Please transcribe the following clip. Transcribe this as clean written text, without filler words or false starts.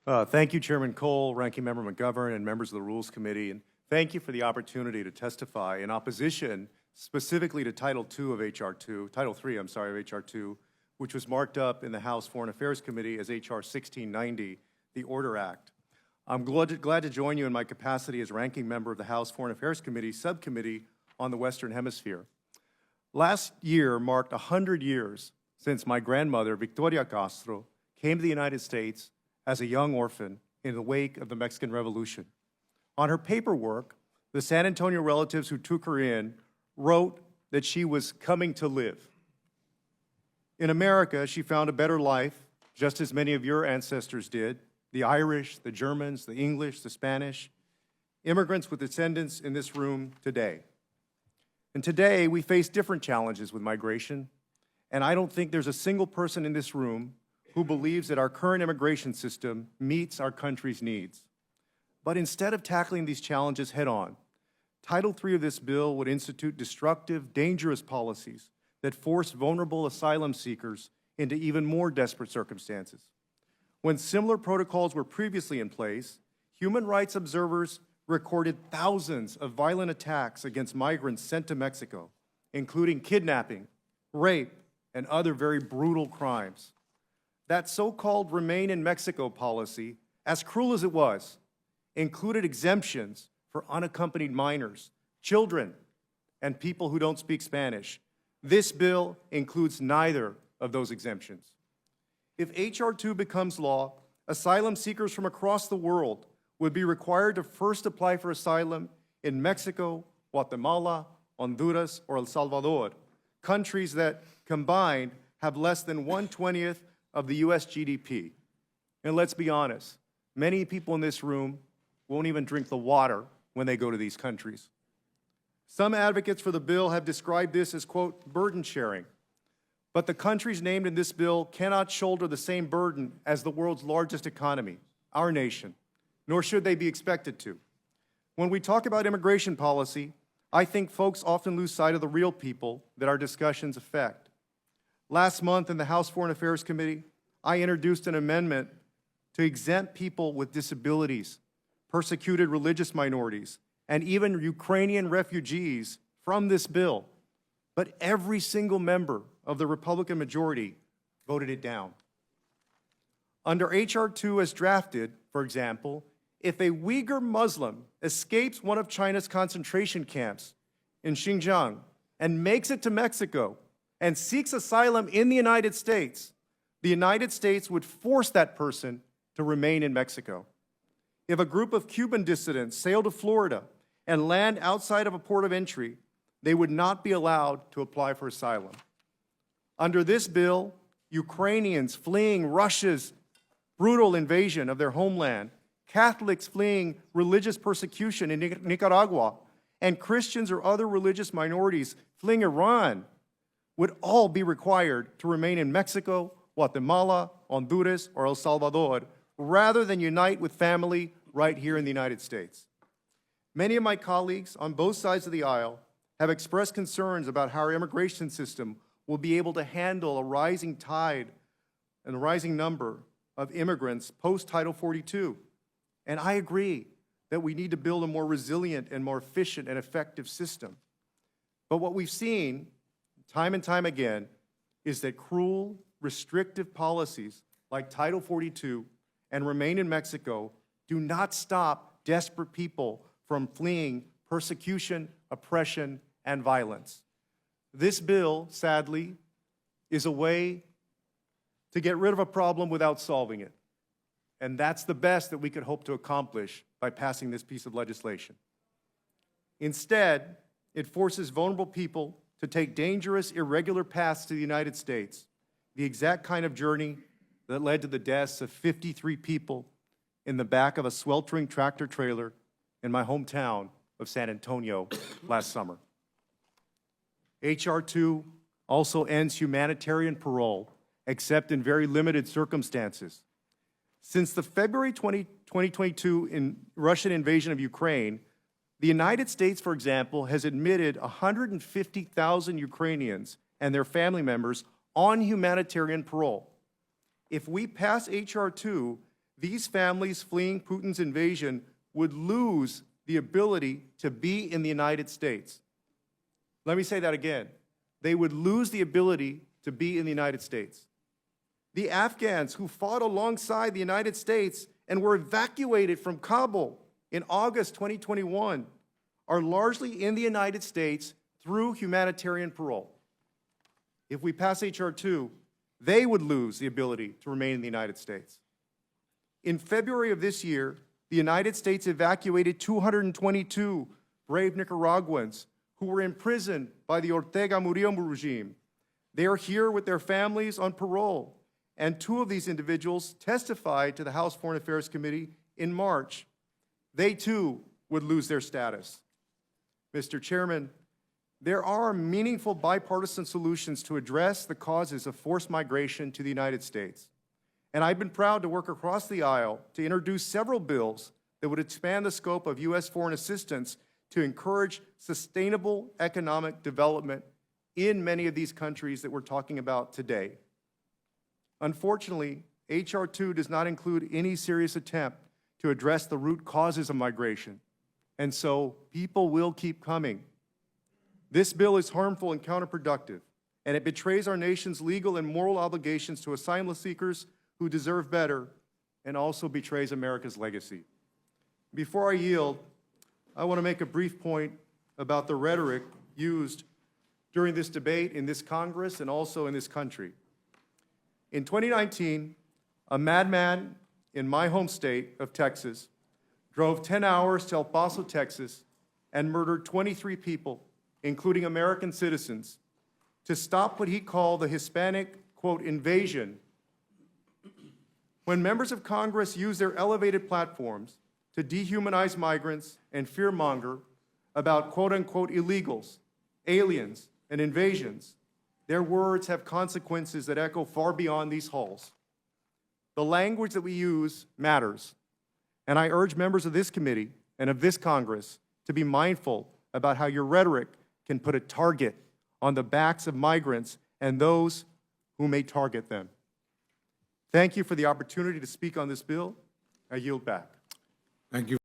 Thank you, Chairman Cole, Ranking Member McGovern, and members of the Rules Committee, and thank you for the opportunity to testify in opposition specifically to Title III of H.R. 2, which was marked up in the House Foreign Affairs Committee as H.R. 1690, the Order Act. I'm glad to join you in my capacity as Ranking Member of the House Foreign Affairs Committee Subcommittee on the Western Hemisphere. Last year marked 100 years since my grandmother, Victoria Castro, came to the United States as a young orphan in the wake of the Mexican Revolution. On her paperwork, the San Antonio relatives who took her in wrote that she was coming to live. In America, she found a better life, just as many of your ancestors did, the Irish, the Germans, the English, the Spanish, immigrants with descendants in this room today. And today, we face different challenges with migration, and I don't think there's a single person in this room who believes that our current immigration system meets our country's needs. But instead of tackling these challenges head-on, Title III of this bill would institute destructive, dangerous policies that force vulnerable asylum seekers into even more desperate circumstances. When similar protocols were previously in place, human rights observers recorded thousands of violent attacks against migrants sent to Mexico, including kidnapping, rape, and other very brutal crimes. That so-called Remain in Mexico policy, as cruel as it was, included exemptions for unaccompanied minors, children, and people who don't speak Spanish. This bill includes neither of those exemptions. If H.R. 2 becomes law, asylum seekers from across the world would be required to first apply for asylum in Mexico, Guatemala, Honduras, or El Salvador, countries that combined have less than 1/20th of the U.S. GDP. And let's be honest, many people in this room won't even drink the water when they go to these countries. Some advocates for the bill have described this as, quote, burden sharing. But the countries named in this bill cannot shoulder the same burden as the world's largest economy, our nation, nor should they be expected to. When we talk about immigration policy, I think folks often lose sight of the real people that our discussions affect. Last month in the House Foreign Affairs Committee, I introduced an amendment to exempt people with disabilities, persecuted religious minorities, and even Ukrainian refugees from this bill. But every single member of the Republican majority voted it down. Under H.R. 2 as drafted, for example, if a Uyghur Muslim escapes one of China's concentration camps in Xinjiang and makes it to Mexico and seeks asylum in the United States would force that person to remain in Mexico. If a group of Cuban dissidents sail to Florida and land outside of a port of entry, they would not be allowed to apply for asylum. Under this bill, Ukrainians fleeing Russia's brutal invasion of their homeland, Catholics fleeing religious persecution in Nicaragua, and Christians or other religious minorities fleeing Iran would all be required to remain in Mexico, Guatemala, Honduras, or El Salvador, rather than unite with family right here in the United States. Many of my colleagues on both sides of the aisle have expressed concerns about how our immigration system will be able to handle a rising tide and a rising number of immigrants post-Title 42. And I agree that we need to build a more resilient and more efficient and effective system. But what we've seen time and time again is that cruel, restrictive policies like Title 42 and Remain in Mexico do not stop desperate people from fleeing persecution, oppression, and violence. This bill, sadly, is a way to get rid of a problem without solving it. And that's the best that we could hope to accomplish by passing this piece of legislation. Instead, it forces vulnerable people to take dangerous, irregular paths to the United States, the exact kind of journey that led to the deaths of 53 people in the back of a sweltering tractor trailer in my hometown of San Antonio last summer. H.R. 2 also ends humanitarian parole, except in very limited circumstances. Since the February 2022 Russian invasion of Ukraine, the United States, for example, has admitted 150,000 Ukrainians and their family members on humanitarian parole. If we pass H.R. 2, these families fleeing Putin's invasion would lose the ability to be in the United States. Let me say that again. They would lose the ability to be in the United States. The Afghans who fought alongside the United States and were evacuated from Kabul in August 2021 are largely in the United States through humanitarian parole. If we pass H.R. 2, they would lose the ability to remain in the United States. In February of this year, the United States evacuated 222 brave Nicaraguans who were imprisoned by the Ortega Murillo regime. They are here with their families on parole, and 2 of these individuals testified to the House Foreign Affairs Committee in March. They too would lose their status. Mr. Chairman, there are meaningful bipartisan solutions to address the causes of forced migration to the United States. And I've been proud to work across the aisle to introduce several bills that would expand the scope of U.S. foreign assistance to encourage sustainable economic development in many of these countries that we're talking about today. Unfortunately, H.R. 2 does not include any serious attempt to address the root causes of migration, and so people will keep coming. This bill is harmful and counterproductive, and it betrays our nation's legal and moral obligations to asylum seekers who deserve better, and also betrays America's legacy. Before I yield, I want to make a brief point about the rhetoric used during this debate in this Congress and also in this country. In 2019, a madman in my home state of Texas drove 10 hours to El Paso, Texas, and murdered 23 people, including American citizens, to stop what he called the Hispanic, quote, invasion. When members of Congress use their elevated platforms to dehumanize migrants and fearmonger about quote unquote illegals, aliens, and invasions, their words have consequences that echo far beyond these halls. The language that we use matters, and I urge members of this committee and of this Congress to be mindful about how your rhetoric can put a target on the backs of migrants and those who may target them. Thank you for the opportunity to speak on this bill. I yield back. Thank you.